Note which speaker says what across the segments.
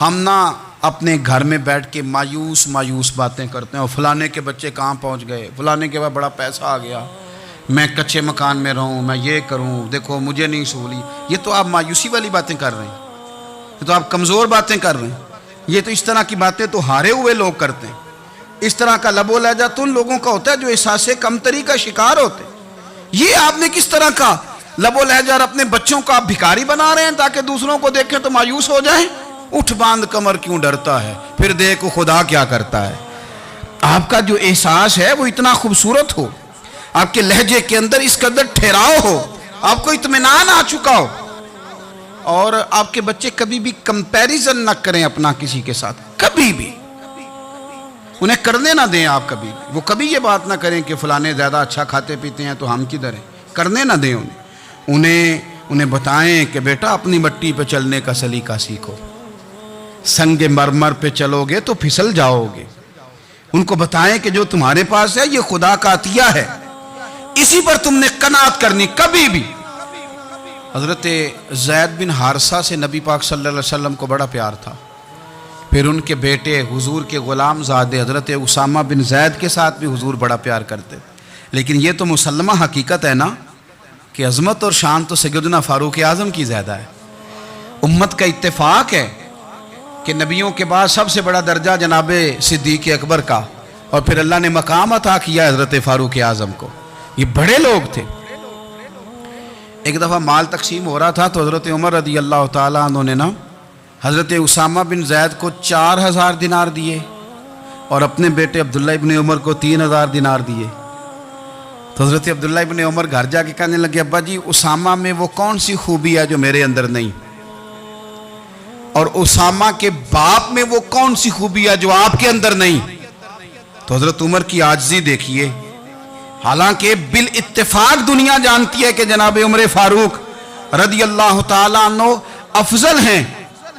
Speaker 1: ہم نہ اپنے گھر میں بیٹھ کے مایوس مایوس باتیں کرتے ہیں، اور فلانے کے بچے کہاں پہنچ گئے، فلانے کے بعد بڑا پیسہ آ گیا، میں کچے مکان میں رہوں، میں یہ کروں، دیکھو مجھے نہیں سہولی۔ یہ تو آپ مایوسی والی باتیں کر رہے ہیں، یہ تو آپ کمزور باتیں کر رہے ہیں۔ یہ تو اس طرح کی باتیں تو ہارے ہوئے لوگ کرتے ہیں۔ اس طرح کا لب و لہجہ تو ان لوگوں کا ہوتا ہے جو احساس کمتری کا شکار ہوتے ہیں۔ یہ آپ نے کس طرح کا لب و لہجہ، اور اپنے بچوں کو آپ بھکاری بنا رہے ہیں تاکہ دوسروں کو دیکھیں تو مایوس ہو جائیں۔ اٹھ باندھ کمر کیوں ڈرتا ہے، پھر دیکھو خدا کیا کرتا ہے۔ آپ کا جو احساس ہے وہ اتنا خوبصورت ہو، آپ کے لہجے کے اندر اس قدر ٹھہراؤ ہو، آپ کو اطمینان آ چکا ہو، اور آپ کے بچے کبھی بھی کمپیریزن نہ کریں اپنا کسی کے ساتھ، کبھی بھی انہیں کرنے نہ دیں۔ آپ کبھی وہ کبھی یہ بات نہ کریں کہ فلانے زیادہ اچھا کھاتے پیتے ہیں تو ہم کدھر ہیں، کرنے نہ دیں انہیں بتائیں کہ بیٹا اپنی مٹی پہ چلنے کا سلیقہ سیکھو، سنگ مرمر پہ چلو گے تو پھسل جاؤ گے۔ ان کو بتائیں کہ جو تمہارے پاس ہے یہ خدا کا عطیہ ہے، اسی پر تم نے قناعت کرنی کبھی بھی۔ حضرت زید بن حارثہ سے نبی پاک صلی اللہ علیہ وسلم کو بڑا پیار تھا۔ پھر ان کے بیٹے حضور کے غلام زادے حضرت اسامہ بن زید کے ساتھ بھی حضور بڑا پیار کرتے، لیکن یہ تو مسلمہ حقیقت ہے نا کہ عظمت اور شان تو سیدنا فاروق اعظم کی زیادہ ہے۔ امت کا اتفاق ہے کہ نبیوں کے بعد سب سے بڑا درجہ جناب صدیق اکبر کا، اور پھر اللہ نے مقام عطا کیا حضرت فاروق اعظم کو۔ یہ بڑے لوگ تھے۔ ایک دفعہ مال تقسیم ہو رہا تھا تو حضرت عمر رضی اللہ تعالیٰ عنہ نے حضرت اسامہ بن زید کو 4000 دینار دیے، اور اپنے بیٹے عبداللہ ابن عمر کو 3000 دینار دیے۔ تو حضرت عبداللہ ابن عمر گھر جا کے کہنے لگے، ابا جی اسامہ میں وہ کون سی خوبی ہے جو میرے اندر نہیں، اور اسامہ کے باپ میں وہ کون سی خوبی ہے جو آپ کے اندر نہیں۔ تو حضرت عمر کی عاجزی دیکھیے، حالانکہ بالاتفاق دنیا جانتی ہے کہ جناب عمر فاروق رضی اللہ تعالیٰ عنہ افضل ہیں،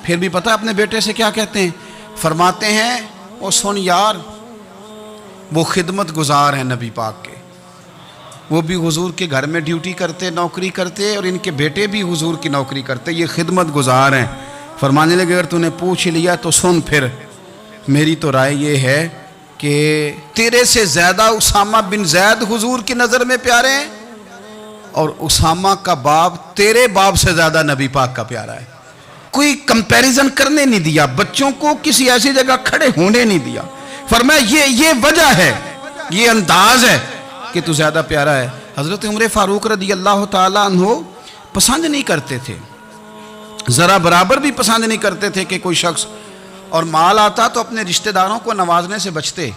Speaker 1: پھر بھی پتہ اپنے بیٹے سے کیا کہتے ہیں، فرماتے ہیں او سن یار، وہ خدمت گزار ہیں نبی پاک کے، وہ بھی حضور کے گھر میں ڈیوٹی کرتے، نوکری کرتے، اور ان کے بیٹے بھی حضور کی نوکری کرتے، یہ خدمت گزار ہیں۔ فرمانے لگے اگر تو نے پوچھ لیا تو سن، پھر میری تو رائے یہ ہے کہ تیرے سے زیادہ اسامہ بن زید حضور کی نظر میں پیارے ہیں، اور اسامہ کا باپ تیرے باپ سے زیادہ نبی پاک کا پیارا ہے۔ کوئی کمپیریزن کرنے نہیں دیا، بچوں کو کسی ایسی جگہ کھڑے ہونے نہیں دیا۔ فرمایا یہ وجہ ہے، یہ انداز ہے کہ تو زیادہ پیارا ہے۔ حضرت عمر فاروق رضی اللہ تعالیٰ عنہ پسند نہیں کرتے تھے، ذرا برابر بھی پسند نہیں کرتے تھے کہ کوئی شخص اور مال آتا تو اپنے رشتہ داروں کو نوازنے سے بچتے۔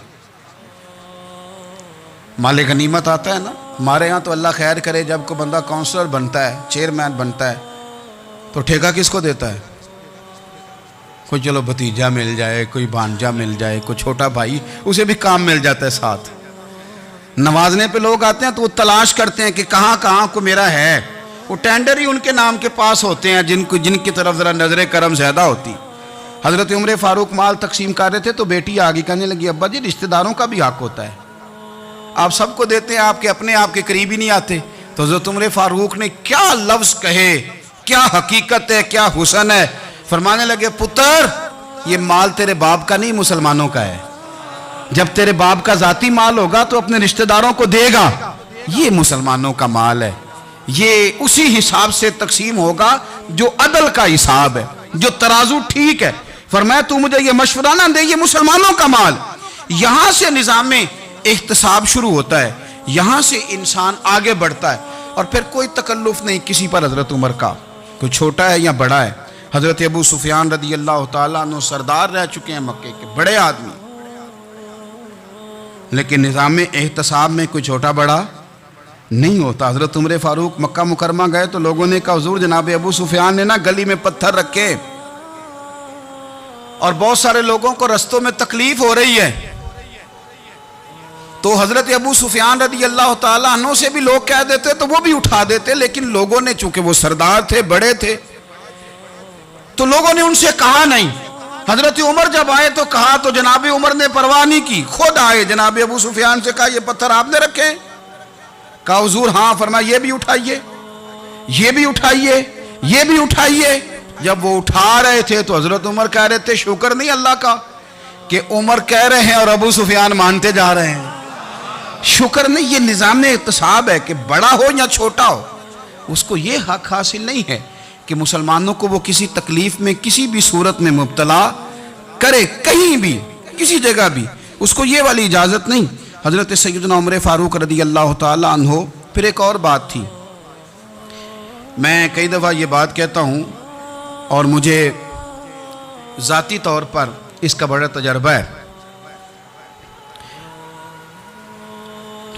Speaker 1: مال غنیمت آتا ہے نا، ہمارے ہاں تو اللہ خیر کرے جب کوئی بندہ کونسلر بنتا ہے، چیئرمین بنتا ہے، تو ٹھیکہ کس کو دیتا ہے؟ کوئی چلو بھتیجا مل جائے، کوئی بھانجا مل جائے، کوئی چھوٹا بھائی، اسے بھی کام مل جاتا ہے ساتھ۔ نوازنے پہ لوگ آتے ہیں تو وہ تلاش کرتے ہیں کہ کہاں کہاں کو میرا ہے، وہ ٹینڈر ہی ان کے نام کے پاس ہوتے ہیں جن کی طرف ذرا نظر کرم زیادہ ہوتی۔ حضرت عمر فاروق مال تقسیم کر رہے تھے تو بیٹی آگے کہنے لگی، ابا جی رشتہ داروں کا بھی حق ہوتا ہے، آپ سب کو دیتے ہیں، آپ کے اپنے آپ کے قریب ہی نہیں آتے۔ تو حضرت عمر فاروق نے کیا لفظ کہے، کیا حقیقت ہے، کیا حسن ہے۔ فرمانے لگے پتر یہ مال تیرے باپ کا نہیں مسلمانوں کا ہے، جب تیرے باپ کا ذاتی مال ہوگا تو اپنے رشتہ داروں کو دے گا، یہ مسلمانوں کا مال ہے، یہ اسی حساب سے تقسیم ہوگا جو عدل کا حساب ہے، جو ترازو ٹھیک ہے۔ فرمایا تو مجھے یہ مشورہ نہ دے، یہ مسلمانوں کا مال۔ یہاں سے نظام احتساب شروع ہوتا ہے، یہاں سے انسان آگے بڑھتا ہے، اور پھر کوئی تکلف نہیں کسی پر حضرت عمر کا، کوئی چھوٹا ہے یا بڑا ہے۔ حضرت ابو سفیان رضی اللہ تعالیٰ عنہ سردار رہ چکے ہیں مکے کے، بڑے آدمی، لیکن نظام احتساب میں کوئی چھوٹا بڑا نہیں ہوتا۔ حضرت عمر فاروق مکہ مکرمہ گئے تو لوگوں نے کہا حضور جناب ابو سفیان نے نا گلی میں پتھر رکھے، اور بہت سارے لوگوں کو رستوں میں تکلیف ہو رہی ہے۔ تو حضرت ابو سفیان رضی اللہ تعالیٰ عنہ سے بھی لوگ کہہ دیتے تو وہ بھی اٹھا دیتے، لیکن لوگوں نے چونکہ وہ سردار تھے، بڑے تھے، تو لوگوں نے ان سے کہا نہیں۔ حضرت عمر جب آئے تو کہا تو جناب عمر نے پرواہ نہیں کی، خود آئے جناب ابو سفیان سے کہا یہ پتھر آپ نے رکھے؟ کہا حضور ہاں۔ فرمایا یہ بھی اٹھائیے، یہ بھی اٹھائیے، یہ بھی اٹھائیے۔ جب وہ اٹھا رہے تھے تو حضرت عمر کہہ رہے تھے شکر نہیں اللہ کا کہ عمر کہہ رہے ہیں اور ابو سفیان مانتے جا رہے ہیں. شکر نہیں. یہ نظام اعتصاب ہے کہ بڑا ہو یا چھوٹا ہو اس کو یہ حق حاصل نہیں ہے کہ مسلمانوں کو وہ کسی تکلیف میں کسی بھی صورت میں مبتلا کرے, کہیں بھی کسی جگہ بھی, اس کو یہ والی اجازت نہیں. حضرت سیدنا عمر فاروق رضی اللہ تعالی عنہ. پھر ایک اور بات تھی, میں کئی دفعہ یہ بات کہتا ہوں اور مجھے ذاتی طور پر اس کا بڑا تجربہ ہے.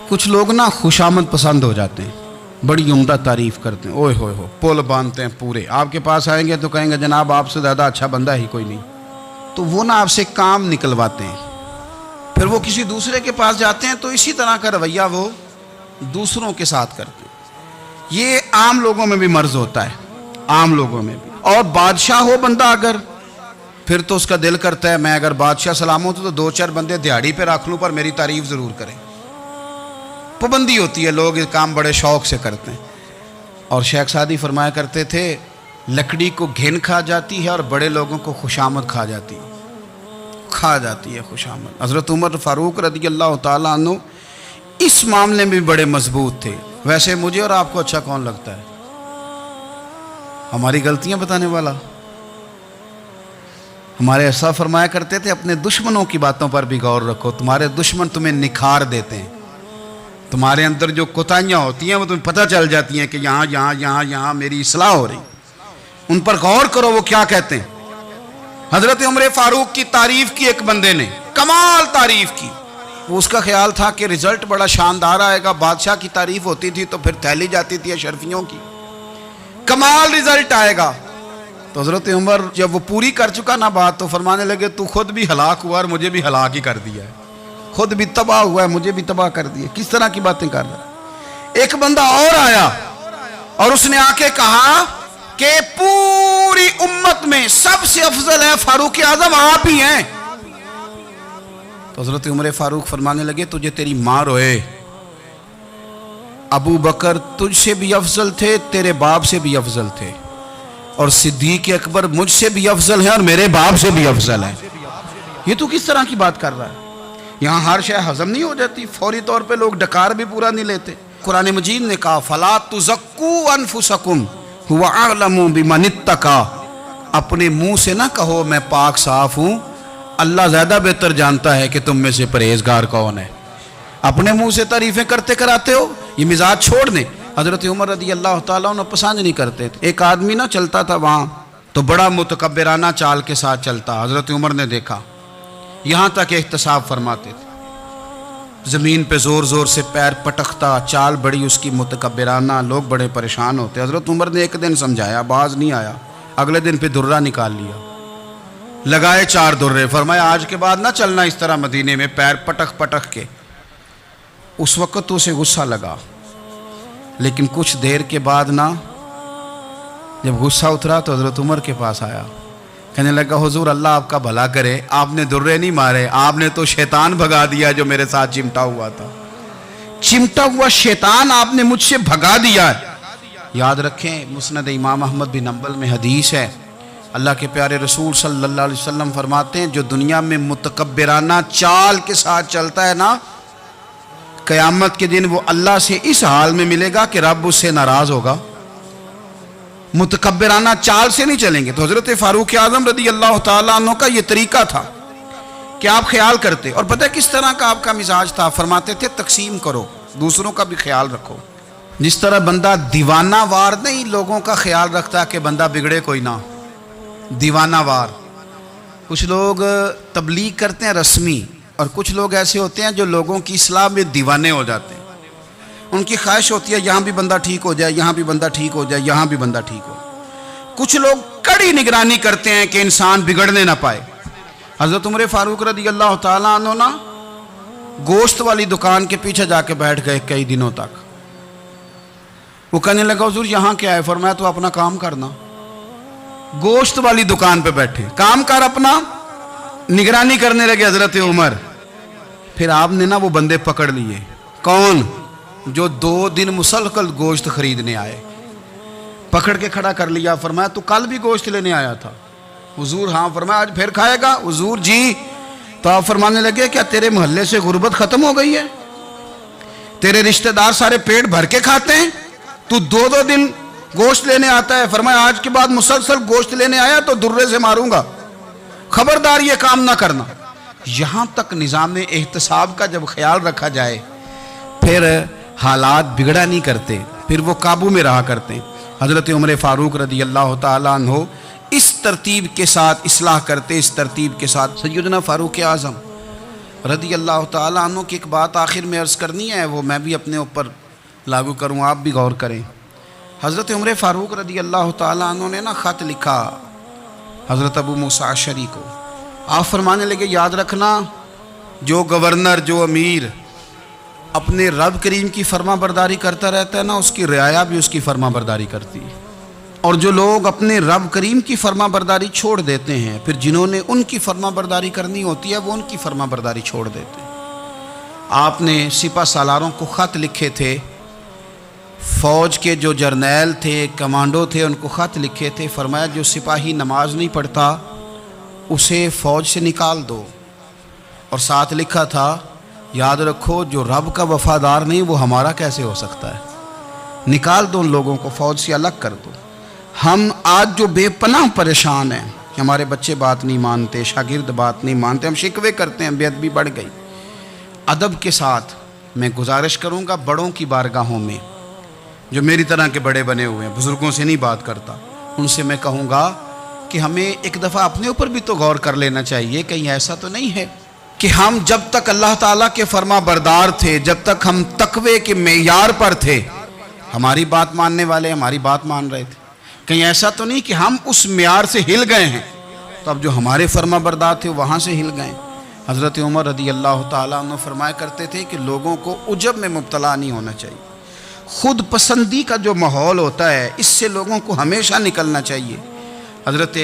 Speaker 1: کچھ لوگ نا خوشامد پسند ہو جاتے ہیں, بڑی عمدہ تعریف کرتے ہیں, اوئے ہوئے ہو پل باندھتے ہیں پورے. آپ کے پاس آئیں گے تو کہیں گے جناب آپ سے زیادہ اچھا بندہ ہی کوئی نہیں. تو وہ نا آپ سے کام نکلواتے ہیں, پھر وہ کسی دوسرے کے پاس جاتے ہیں تو اسی طرح کا رویہ وہ دوسروں کے ساتھ کرتے ہیں. یہ عام لوگوں میں بھی مرض ہوتا ہے, عام لوگوں میں بھی. اور بادشاہ ہو بندہ اگر, پھر تو اس کا دل کرتا ہے میں اگر بادشاہ سلام ہوں تو دو چار بندے دیہڑی پہ رکھ لوں پر میری تعریف ضرور کریں. پابندی ہوتی ہے, لوگ یہ کام بڑے شوق سے کرتے ہیں. اور شیخ سعدی فرمایا کرتے تھے لکڑی کو گھن کھا جاتی ہے اور بڑے لوگوں کو خوشامد کھا جاتی ہے خوشامد. حضرت عمر فاروق رضی اللہ تعالیٰ عنہ اس معاملے میں بھی بڑے مضبوط تھے. ویسے مجھے اور آپ کو اچھا کون لگتا ہے؟ ہماری غلطیاں بتانے والا. ہمارے ایسا فرمایا کرتے تھے اپنے دشمنوں کی باتوں پر بھی غور رکھو, تمہارے دشمن تمہیں نکھار دیتے ہیں. تمہارے اندر جو کوتاہیاں ہوتی ہیں وہ تمہیں پتہ چل جاتی ہیں کہ یہاں میری اصلاح ہو رہی. ان پر غور کرو وہ کیا کہتے ہیں. حضرت عمر فاروق کی تعریف کی ایک بندے نے, کمال تعریف کی. وہ اس کا خیال تھا کہ رزلٹ بڑا شاندار آئے گا. بادشاہ کی تعریف ہوتی تھی تو پھر تھیلی جاتی تھی اشرفیوں کی, کمال رزلٹ آئے گا. تو حضرت عمر جب وہ پوری کر چکا نا بات تو فرمانے لگے تو خود بھی ہلاک ہوا اور مجھے بھی ہلاک ہی کر دیا ہے. خود بھی تباہ ہوا ہے, مجھے بھی تباہ کر دیا. کس طرح کی باتیں کر رہا ہے. ایک بندہ اور آیا اور اس نے آ کے کہا کہ پوری امت میں سب سے افضل ہے فاروق اعظم آپ ہی ہیں. تو حضرت عمر فاروق فرمانے لگے تجھے تیری ماں روئے. ابو بکر تجھ سے بھی افضل تھے, تیرے باپ سے بھی افضل تھے, اور صدیق اکبر مجھ سے بھی افضل ہے اور میرے باپ سے بھی افضل ہے. یہ تو کس طرح کی بات کر رہا ہے. یہاں ہر شے ہضم نہیں ہو جاتی, فوری طور پہ لوگ ڈکار بھی پورا نہیں لیتے. قرآن مجید نے کہا فَلَا تُزَكُّوا أَنفُسَكُمْ هُوَ أَعْلَمُ بِمَنِ اتَّقَىٰ. اپنے منہ سے نہ کہو میں پاک صاف ہوں, اللہ زیادہ بہتر جانتا ہے کہ تم میں سے پرہیزگار کون ہے. اپنے منہ سے تعریفیں کرتے کراتے ہو, یہ مزاج چھوڑ دیں. حضرت عمر رضی اللہ تعالیٰ عنہ پسند نہیں کرتے تھے. ایک آدمی نہ چلتا تھا وہاں تو بڑا متکبرانہ چال کے ساتھ چلتا. حضرت عمر نے دیکھا, یہاں تک احتساب فرماتے تھے, زمین پہ زور زور سے پیر پٹکتا, چال بڑی اس کی متکبرانہ, لوگ بڑے پریشان ہوتے. حضرت عمر نے ایک دن سمجھایا, باز نہیں آیا. اگلے دن پہ درہ نکال لیا, لگائے 4 درے. فرمایا آج کے بعد نہ چلنا اس طرح مدینے میں پیر پٹک پٹک کے. اس وقت تو اسے غصہ لگا, لیکن کچھ دیر کے بعد نا جب غصہ اترا تو حضرت عمر کے پاس آیا, کہنے لگا حضور اللہ آپ کا بھلا کرے, آپ نے درے نہیں مارے, آپ نے تو شیطان بھگا دیا جو میرے ساتھ چمٹا ہوا تھا. چمٹا ہوا شیطان آپ نے مجھ سے بھگا دیا. یاد رکھیں مسند امام احمد بن حنبل میں حدیث ہے, اللہ کے پیارے رسول صلی اللہ علیہ وسلم فرماتے ہیں جو دنیا میں متکبرانہ چال کے ساتھ چلتا ہے نا, قیامت کے دن وہ اللہ سے اس حال میں ملے گا کہ رب اس سے ناراض ہوگا. متکبرانہ چال سے نہیں چلیں گے. تو حضرت فاروق اعظم رضی اللہ تعالیٰ عنہ کا یہ طریقہ تھا کہ آپ خیال کرتے. اور پتہ کس طرح کا آپ کا مزاج تھا, فرماتے تھے تقسیم کرو, دوسروں کا بھی خیال رکھو. جس طرح بندہ دیوانہ وار نہیں لوگوں کا خیال رکھتا کہ بندہ بگڑے کوئی نہ, دیوانہ وار. کچھ لوگ تبلیغ کرتے ہیں رسمی, اور کچھ لوگ ایسے ہوتے ہیں جو لوگوں کی اصلاح میں دیوانے ہو جاتے ہیں. ان کی خواہش ہوتی ہے یہاں بھی بندہ ٹھیک ہو جائے, یہاں بھی بندہ ٹھیک ہو جائے, یہاں بھی بندہ ٹھیک ہو. کچھ لوگ کڑی نگرانی کرتے ہیں کہ انسان بگڑنے نہ پائے. حضرت عمر فاروق رضی اللہ تعالیٰ عنہ نا گوشت والی دکان کے پیچھے جا کے بیٹھ گئے کئی دنوں تک. وہ کہنے لگا حضور یہاں کیا ہے؟ فرمایا تو اپنا کام کرنا. گوشت والی دکان پہ بیٹھے, کام کر اپنا, نگرانی کرنے لگے حضرت عمر. پھر آپ نے نا وہ بندے پکڑ لیے. کون؟ جو 2 دن مسلسل گوشت خریدنے آئے. پکڑ کے کھڑا کر لیا. فرمایا تو کل بھی گوشت لینے آیا تھا؟ حضور ہاں. فرمایا آج پھر کھائے گا؟ حضور جی. تو آپ فرمانے لگے کیا تیرے محلے سے غربت ختم ہو گئی ہے؟ تیرے رشتہ دار سارے پیٹ بھر کے کھاتے ہیں، تو دو دو دن گوشت لینے آتا ہے. فرمایا آج کے بعد مسلسل گوشت لینے آیا تو درے سے ماروں گا، خبردار یہ کام نہ کرنا. یہاں تک نظام احتساب کا جب خیال رکھا جائے پھر حالات بگڑا نہیں کرتے، پھر وہ قابو میں رہا کرتے ہیں. حضرت عمر فاروق رضی اللہ تعالیٰ عنہ اس ترتیب کے ساتھ اصلاح کرتے، اس ترتیب کے ساتھ. سیدنا فاروق اعظم رضی اللہ تعالیٰ عنہ کی ایک بات آخر میں عرض کرنی ہے، وہ میں بھی اپنے اوپر لاگو کروں، آپ بھی غور کریں. حضرت عمر فاروق رضی اللہ تعالیٰ عنہ نے خط لکھا حضرت ابو موسیٰ اشعری کو. آپ فرمانے لگے یاد رکھنا، جو گورنر، جو امیر اپنے رب کریم کی فرما برداری کرتا رہتا ہے نا، اس کی رعایا بھی اس کی فرما برداری کرتی ہے. اور جو لوگ اپنے رب کریم کی فرما برداری چھوڑ دیتے ہیں، پھر جنہوں نے ان کی فرما برداری کرنی ہوتی ہے وہ ان کی فرما برداری چھوڑ دیتے ہیں. آپ نے سپہ سالاروں کو خط لکھے تھے، فوج کے جو جرنیل تھے، کمانڈو تھے، ان کو خط لکھے تھے. فرمایا جو سپاہی نماز نہیں پڑھتا اسے فوج سے نکال دو. اور ساتھ لکھا تھا یاد رکھو جو رب کا وفادار نہیں وہ ہمارا کیسے ہو سکتا ہے، نکال دو ان لوگوں کو، فوج سے الگ کر دو. ہم آج جو بے پناہ پریشان ہیں کہ ہمارے بچے بات نہیں مانتے، شاگرد بات نہیں مانتے، ہم شکوے کرتے ہیں، بے ادبی بڑھ گئی. ادب کے ساتھ میں گزارش کروں گا بڑوں کی بارگاہوں میں، جو میری طرح کے بڑے بنے ہوئے ہیں، بزرگوں سے نہیں بات کرتا، ان سے میں کہوں گا کہ ہمیں ایک دفعہ اپنے اوپر بھی تو غور کر لینا چاہیے. کہیں ایسا تو نہیں ہے کہ ہم جب تک اللہ تعالیٰ کے فرما بردار تھے، جب تک ہم تقوی کے معیار پر تھے، ہماری بات ماننے والے ہماری بات مان رہے تھے. کہیں ایسا تو نہیں کہ ہم اس معیار سے ہل گئے ہیں تو اب جو ہمارے فرما بردار تھے وہاں سے ہل گئے. حضرت عمر رضی اللہ تعالیٰ عنہ فرمایا کرتے تھے کہ لوگوں کو عجب میں مبتلا نہیں ہونا چاہیے. خود پسندی کا جو ماحول ہوتا ہے اس سے لوگوں کو ہمیشہ نکلنا چاہیے. حضرت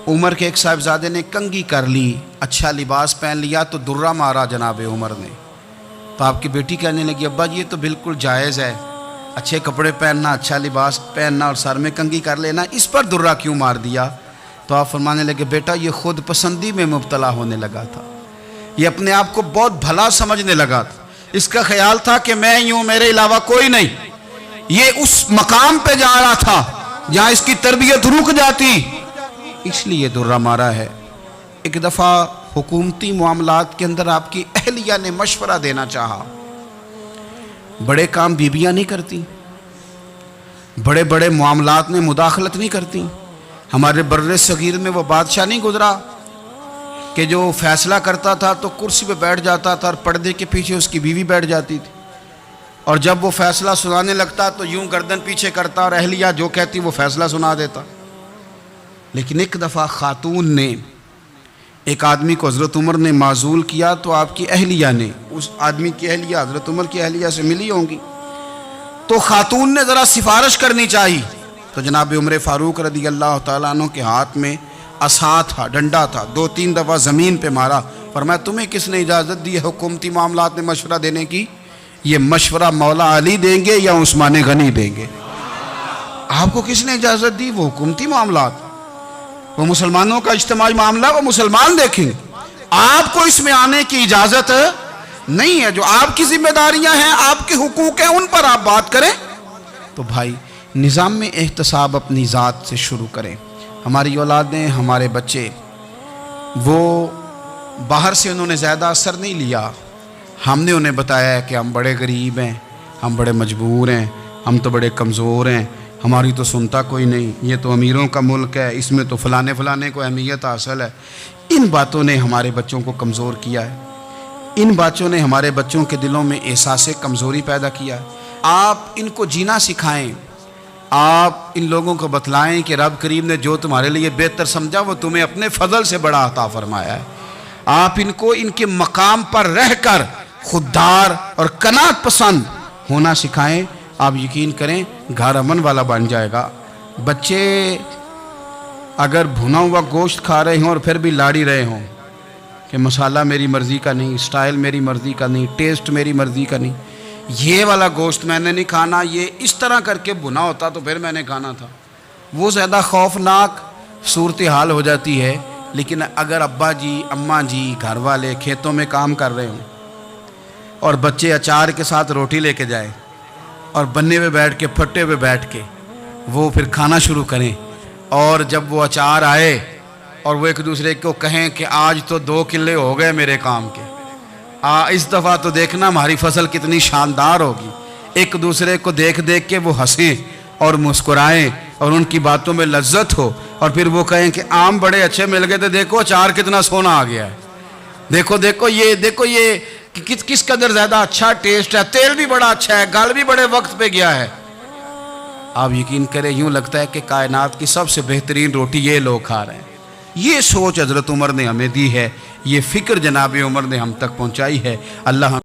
Speaker 1: عمر کے ایک صاحبزادے نے کنگھی کر لی، اچھا لباس پہن لیا تو درہ مارا جناب عمر نے. تو آپ کی بیٹی کہنے لگی ابا یہ تو بالکل جائز ہے، اچھے کپڑے پہننا، اچھا لباس پہننا اور سر میں کنگھی کر لینا، اس پر درہ کیوں مار دیا؟ تو آپ فرمانے لگے بیٹا یہ خود پسندی میں مبتلا ہونے لگا تھا، یہ اپنے آپ کو بہت بھلا سمجھنے لگا تھا. اس کا خیال تھا کہ میں ہی ہوں، میرے علاوہ کوئی نہیں. یہ اس مقام پہ جا رہا تھا جہاں اس کی تربیت رک جاتی، اس لیے درہ مارا ہے. ایک دفعہ حکومتی معاملات کے اندر آپ کی اہلیہ نے مشورہ دینا چاہا. بڑے کام بیویاں نہیں کرتی، بڑے بڑے معاملات میں مداخلت نہیں کرتی. ہمارے بر صغیر میں وہ بادشاہ نہیں گزرا کہ جو فیصلہ کرتا تھا تو کرسی پہ بیٹھ جاتا تھا اور پردے کے پیچھے اس کی بیوی بیٹھ جاتی تھی، اور جب وہ فیصلہ سنانے لگتا تو یوں گردن پیچھے کرتا اور اہلیہ جو کہتی وہ فیصلہ سنا دیتا. لیکن ایک دفعہ خاتون نے ایک آدمی کو حضرت عمر نے معزول کیا تو آپ کی اہلیہ نے، اس آدمی کی اہلیہ حضرت عمر کی اہلیہ سے ملی ہوں گی، تو خاتون نے ذرا سفارش کرنی چاہی. تو جناب عمر فاروق رضی اللہ تعالیٰ عنہ کے ہاتھ میں عصا تھا، ڈنڈا تھا، 2-3 دفعہ زمین پہ مارا. فرمایا تمہیں کس نے اجازت دی ہے حکومتی معاملات میں مشورہ دینے کی؟ یہ مشورہ مولا علی دیں گے یا عثمان غنی دیں گے؟ آپ کو کس نے اجازت دی؟ وہ حکومتی معاملات، وہ مسلمانوں کا اجتماعی معاملہ، وہ مسلمان دیکھیں گے. آپ کو اس میں آنے کی اجازت نہیں ہے. جو آپ کی ذمہ داریاں ہیں، آپ کے حقوق ہیں، ان پر آپ بات کریں. تو بھائی نظام میں احتساب اپنی ذات سے شروع کریں. ہماری اولادیں، ہمارے بچے، وہ باہر سے انہوں نے زیادہ اثر نہیں لیا. ہم نے انہیں بتایا ہے کہ ہم بڑے غریب ہیں، ہم بڑے مجبور ہیں، ہم تو بڑے کمزور ہیں، ہماری تو سنتا کوئی نہیں، یہ تو امیروں کا ملک ہے، اس میں تو فلانے فلانے کو اہمیت حاصل ہے. ان باتوں نے ہمارے بچوں کو کمزور کیا ہے. ان باتوں نے ہمارے بچوں کے دلوں میں احساس کمزوری پیدا کیا ہے. آپ ان کو جینا سکھائیں. آپ ان لوگوں کو بتلائیں کہ رب کریم نے جو تمہارے لیے بہتر سمجھا وہ تمہیں اپنے فضل سے بڑا عطا فرمایا ہے. آپ ان کو ان کے مقام پر رہ کر خوددار اور قناعت پسند ہونا سکھائیں. آپ یقین کریں گھر امن والا بن جائے گا. بچے اگر بھنا ہوا گوشت کھا رہے ہوں اور پھر بھی لاڑی رہے ہوں کہ مسالہ میری مرضی کا نہیں، سٹائل میری مرضی کا نہیں، ٹیسٹ میری مرضی کا نہیں، یہ والا گوشت میں نے نہیں کھانا، یہ اس طرح کر کے بنا ہوتا تو پھر میں نے کھانا تھا۔ وہ زیادہ خوفناک صورتحال ہو جاتی ہے۔ لیکن اگر ابا جی اماں جی گھر والے کھیتوں میں کام کر رہے ہوں اور بچے اچار کے ساتھ روٹی لے کے جائیں اور بننے پہ بیٹھ کے پھٹے پہ بیٹھ کے وہ پھر کھانا شروع کریں، اور جب وہ اچار آئے اور وہ ایک دوسرے کو کہیں کہ آج تو 2 کلے ہو گئے میرے کام کے، اس دفعہ تو دیکھنا ہماری فصل کتنی شاندار ہوگی، ایک دوسرے کو دیکھ دیکھ کے وہ ہنسیں اور مسکرائیں اور ان کی باتوں میں لذت ہو، اور پھر وہ کہیں کہ آم بڑے اچھے مل گئے تھے، دیکھو اچار کتنا سونا آ گیا ہے، دیکھو یہ کس قدر زیادہ اچھا ٹیسٹ ہے، تیل بھی بڑا اچھا ہے، گل بھی بڑے وقت پہ گیا ہے۔ آپ یقین کریں یوں لگتا ہے کہ کائنات کی سب سے بہترین روٹی یہ لوگ کھا رہے ہیں۔ یہ سوچ حضرت عمر نے ہمیں دی ہے، یہ فکر جناب عمر نے ہم تک پہنچائی ہے۔ اللہ